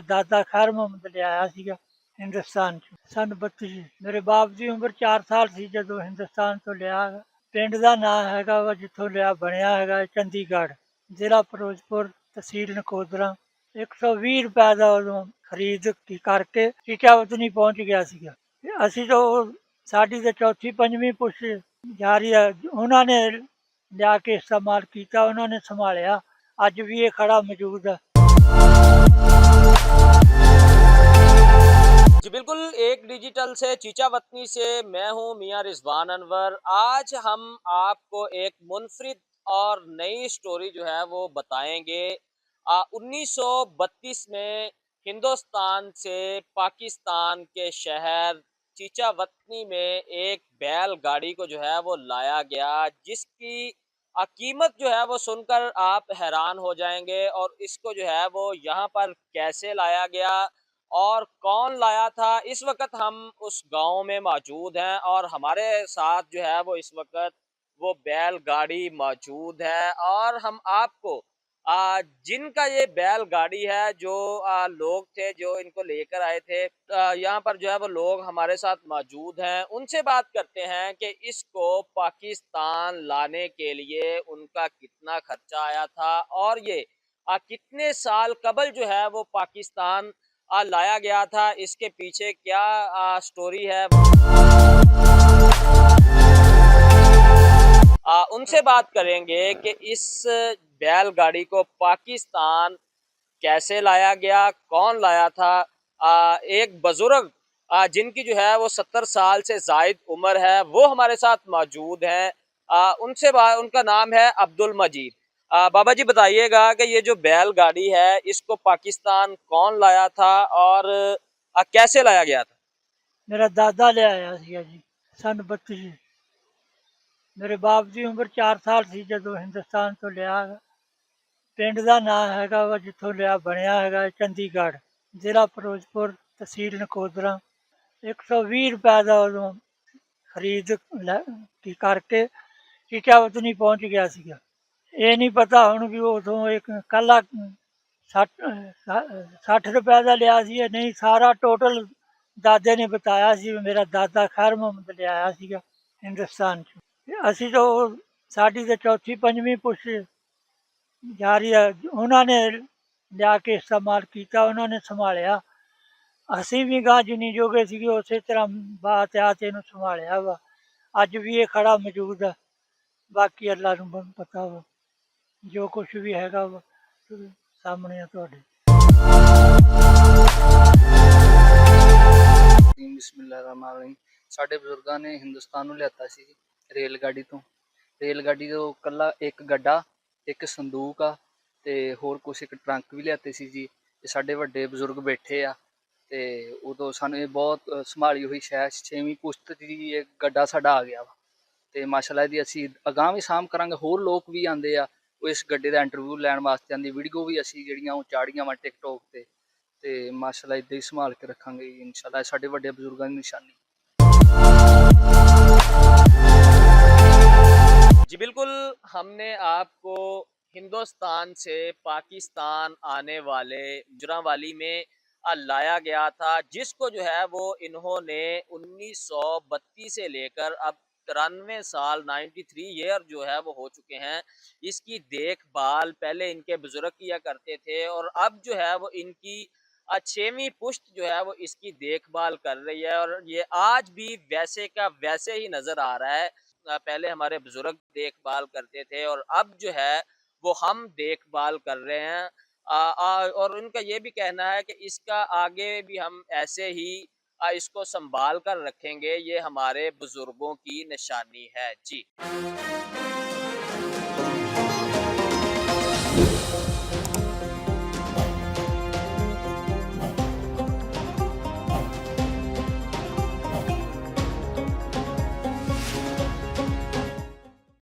दादा खैर मुहम्मद लिआया ਸੀਗਾ ਹਿੰਦੁਸਤਾਨ 'ਚ ਸੰਨ 32। ਮੇਰੇ ਬਾਪ ਦੀ ਉਮਰ 4 ਸਾਲ ਸੀ ਜਦੋਂ ਹਿੰਦੁਸਤਾਨ ਤੋਂ ਲਿਆ ਗਾ। ਪਿੰਡ ਦਾ ਨਾਂ ਹੈਗਾ ਵਾ ਜਿੱਥੋਂ ਲਿਆ ਬਣਿਆ ਹੈਗਾ ਚੰਡੀਗੜ੍ਹ, ਜ਼ਿਲ੍ਹਾ ਫਿਰੋਜ਼ਪੁਰ, ਤਹਿਸੀਲ ਨਕੋਦਰਾ। 120 ਰੁਪਏ ਦਾ ਉਦੋਂ ਖਰੀਦ ਕਰਕੇ ਟੀਕਾਵਤਨੀ ਪਹੁੰਚ ਗਿਆ ਸੀਗਾ। ਤੇ ਅਸੀਂ ਤਾਂ ਸਾਡੀ ਤਾਂ ਚੌਥੀ ਪੰਜਵੀਂ ਪੁਸ਼ਤ ਜਾਰੀ ਹੈ, ਉਹਨਾਂ ਨੇ ਲਿਆ ਕੇ ਇਸਤੇਮਾਲ ਕੀਤਾ, ਉਹਨਾਂ ਨੇ ਸੰਭਾਲਿਆ। ਅੱਜ ਵੀ ਇਹ ਖੜਾ ਮੌਜੂਦ ਹੈ। जी बिल्कुल, एक डिजिटल से चीचा वतनी से मैं हूं मियां रिजवान अनवर। आज हम आपको एक मुनफरिद और नई स्टोरी जो है वो बताएंगे। 1932 में हिंदुस्तान से पाकिस्तान के शहर चीचा वतनी में एक बैलगाड़ी को जो है वो लाया गया, जिसकी कीमत जो है वो सुनकर आप हैरान हो जाएंगे। और इसको जो है वो यहाँ पर कैसे लाया गया और कौन लाया था, इस वक्त हम उस गांव में मौजूद हैं और हमारे साथ जो है वो इस वक्त वो बैलगाड़ी मौजूद है। और हम आपको जिनका ये बैलगाड़ी है, जो लोग थे जो इनको लेकर आए थे, यहाँ पर जो है वो लोग हमारे साथ मौजूद हैं, उनसे बात करते हैं कि इसको पाकिस्तान लाने के लिए उनका कितना खर्चा आया था और ये कितने साल कबल जो है वो पाकिस्तान लाया गया था, इसके पीछे क्या स्टोरी है। उनसे बात करेंगे कि इस बैलगाड़ी को पाकिस्तान कैसे लाया गया, कौन लाया था। एक बुजुर्ग जिनकी जो है वो 70 साल से जायद उम्र है, वो हमारे साथ मौजूद हैं। उनका नाम है अब्दुल मजीद। बाबा जी बताइएगा कि ये जो बैलगाड़ी है इसको पाकिस्तान कौन लाया था और कैसे लाया गया था। मेरा दादा ले आया ਸੀਗਾ ਜੀ ਸੰਨ 32। ਮੇਰੇ ਬਾਪ ਦੀ ਉਮਰ 4 ਸਾਲ ਸੀ ਜਦੋਂ ਹਿੰਦੁਸਤਾਨ ਤੋਂ ਲਿਆ ਗਾ। ਪਿੰਡ ਦਾ ਨਾਂ ਹੈਗਾ ਵਾ ਜਿੱਥੋਂ ਲਿਆ ਬਣਿਆ ਹੈਗਾ ਚੰਡੀਗੜ੍ਹ, ਜ਼ਿਲ੍ਹਾ ਫਿਰੋਜ਼ਪੁਰ, ਤਹਿਸੀਲ ਨਕੋਦਰਾ। 120 ਰੁਪਏ ਦਾ ਉਦੋਂ ਖਰੀਦ ਕਰਕੇ ਟੀਕਾਵਤਨੀ ਪਹੁੰਚ ਗਿਆ ਸੀਗਾ। ਇਹ ਨਹੀਂ ਪਤਾ ਹੁਣ ਵੀ ਉਦੋਂ ਇੱਕ ਇਕੱਲਾ 60 ਰੁਪਏ ਦਾ ਲਿਆ ਸੀ ਜਾਂ ਨਹੀਂ, ਸਾਰਾ ਟੋਟਲ ਦਾਦੇ ਨੇ ਬਤਾਇਆ ਸੀ। ਮੇਰਾ ਦਾਦਾ ਖੈਰ ਮੁਹੰਮਦ ਲਿਆਇਆ ਸੀਗਾ ਹਿੰਦੁਸਤਾਨ 'ਚ। ਤੇ ਅਸੀਂ ਤਾਂ ਸਾਡੀ ਤਾਂ ਚੌਥੀ ਪੰਜਵੀਂ ਪੁਸ਼ਤ ਜਾਰੀ ਹੈ, ਉਹਨਾਂ ਨੇ ਲਿਆ ਕੇ ਇਸਤੇਮਾਲ ਕੀਤਾ, ਉਹਨਾਂ ਨੇ ਸੰਭਾਲਿਆ। ਅਸੀਂ ਵੀ ਗਾਂ ਜਿੰਨੀ ਜੋਗੇ ਸੀਗੇ ਉਸੇ ਤਰ੍ਹਾਂ ਬਾਤ ਆ ਤੇ ਇਹਨੂੰ ਸੰਭਾਲਿਆ ਵਾ। ਅੱਜ ਵੀ ਇਹ ਖੜਾ ਮੌਜੂਦ ਹੈ। ਬਾਕੀ ਅੱਲਾ ਨੂੰ ਪਤਾ ਵਾ, ਜੋ ਕੁਛ ਵੀ ਹੈਗਾ ਵਾ ਸਾਹਮਣੇ ਆ ਤੁਹਾਡੇ। ਬਿਸਮਿਲ੍ਲਾਹਿਰਰਹਿਮਾਨਿਰਰਹੀਮ। ਸਾਡੇ ਬਜ਼ੁਰਗਾਂ ਨੇ ਹਿੰਦੁਸਤਾਨ ਨੂੰ ਲਿਆਤਾ ਸੀ ਰੇਲ ਗੱਡੀ ਤੋਂ। ਇਕੱਲਾ ਇੱਕ ਗੱਡਾ, ਇੱਕ ਸੰਦੂਕ ਆ ਤੇ ਹੋਰ ਕੁਛ, ਇੱਕ ਟਰੰਕ ਵੀ ਲਿਆਤੇ ਸੀ ਜੀ। ਤੇ ਸਾਡੇ ਵੱਡੇ ਬਜ਼ੁਰਗ ਬੈਠੇ ਆ ਤੇ ਉਦੋਂ ਸਾਨੂੰ ਇਹ ਬਹੁਤ ਸੰਭਾਲੀ ਹੋਈ ਸ਼ਾਇਦ 6ਵੀਂ ਪੁਸ਼ਤ ਦੀ ਇਹ ਗੱਡਾ ਸਾਡਾ ਆ ਗਿਆ ਵਾ। ਤੇ ਮਾਸ਼ਾਅੱਲਾ ਦੀ ਅਸੀਂ ਅਗਾਂਹ ਵੀ ਸਾਂਭ ਕਰਾਂਗੇ। ਹੋਰ ਲੋਕ ਵੀ ਆਉਂਦੇ ਆ, ਉਹ ਇਸ ਗੱਡੇ ਦਾ ਇੰਟਰਵਿਊ ਲੈਣ ਵਾਸਤੇ ਆਉਂਦੀ। ਵੀਡੀਓ ਵੀ ਅਸੀਂ ਜਿਹੜੀਆਂ ਉਹ ਚਾੜੀਆਂ ਵਾ ਟਿਕਟੋਕ ਤੇ ਮਾਸ਼ਾਅੱਲਾ ਇੱਦਾਂ ਹੀ ਸੰਭਾਲ ਕੇ ਰੱਖਾਂਗੇ ਇਨਸ਼ਾਅੱਲਾ। ਸਾਡੇ ਵੱਡੇ ਬਜ਼ੁਰਗਾਂ ਦੀ ਨਿਸ਼ਾਨੀ। जी बिल्कुल, हमने आपको हिंदुस्तान से पाकिस्तान आने वाले गुजरांवाली में लाया गया था, जिसको जो है वो इन्होंने 1932 से लेकर अब 93 साल 93 ईयर जो है वो हो चुके हैं। इसकी देखभाल पहले इनके बुजुर्ग किया करते थे और अब जो है वो इनकी 6वीं पुश्त जो है वो इसकी देखभाल कर रही है। और ये आज भी वैसे का वैसे ही नज़र आ रहा है। पहले हमारे बुजुर्ग देखभाल करते थे और अब जो है वो हम देखभाल कर रहे हैं। और उनका ये भी कहना है कि इसका आगे भी हम ऐसे ही इसको संभाल कर रखेंगे, ये हमारे बुजुर्गों की निशानी है जी।